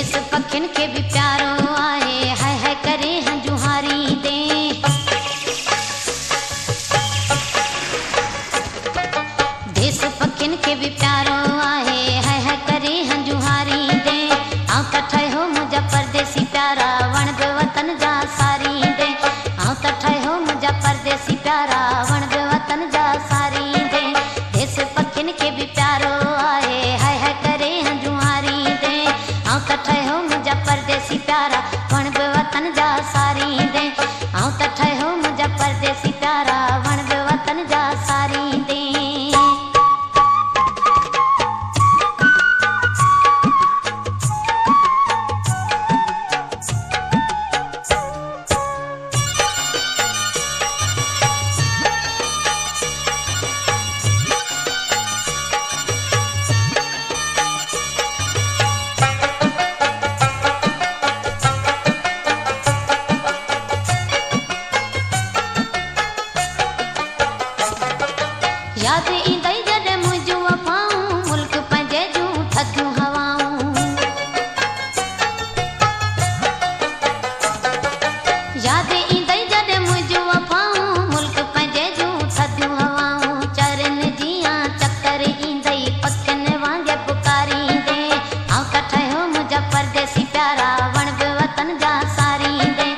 देश पखिन के भी प्यारो आहे, हाय हाय करे हंजुहारी दे। देश पखिन के भी प्यारो आहे, हाय हाय करे हंजुहारी दे। आऊं त ठहियो मुंहिंजा परदेसी प्यारा, वण बि वतन जा सारी दे। आऊं त ठहियो मुंहिंजा परदेसी प्यारा, वण बि वतन जा सारी दे। देश पखिन के भी प्यारो आहे, हाय हाय करे हंजुहारी दे। आऊं त ठहियो मुंहिंजा परदेसी प्यारा, वण बि वतन जा सारी दे। आऊं त ठहियो मुंहिंजा परदेसी प्यारा, वण बि वतन जा सारी दे। याद ईंदई जॾहिं मुंहिंजूं वफ़ाऊं, मुल्क पंहिंजे जूं थधियूं हवाऊं। याद ईंदई जॾहिं मुंहिंजूं वफ़ाऊं, मुल्क पंहिंजे जूं थधियूं हवाऊं। चरनि जीअं चकर ईंदई, पखियुनि वांगुरु पुकारींदे। आऊं त ठहियो मुंहिंजा परदेसी प्यारा, वण बि वतन जा सारी दे।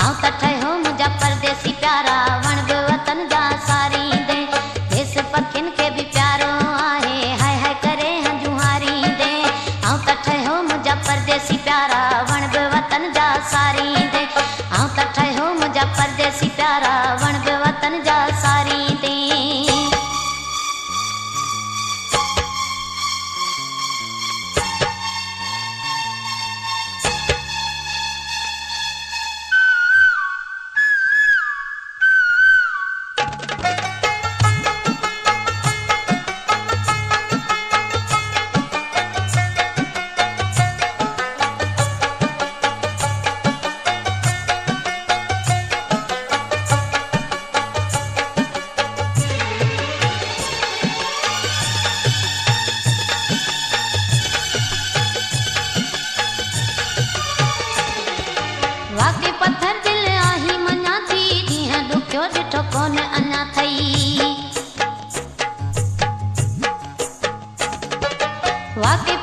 आऊं त ठहियो मुंहिंजा परदेसी प्यारा, वण बि वतन जा सारी दे। देश पखिन के भी प्यारो आहे, हाय हाय करे हंजुहारी दे। आऊं त ठहियो मुंहिंजा परदेसी प्यारा, वण बि वतन जा सारी दे। आऊं त ठहियो मुंहिंजा परदेसी प्यारा, वण बि वतन जा सारी दे। वाके पत्थर दिल आही मञा थी, ॾींहं ॾुखियो ॾिठो कोन अञा थई। वाके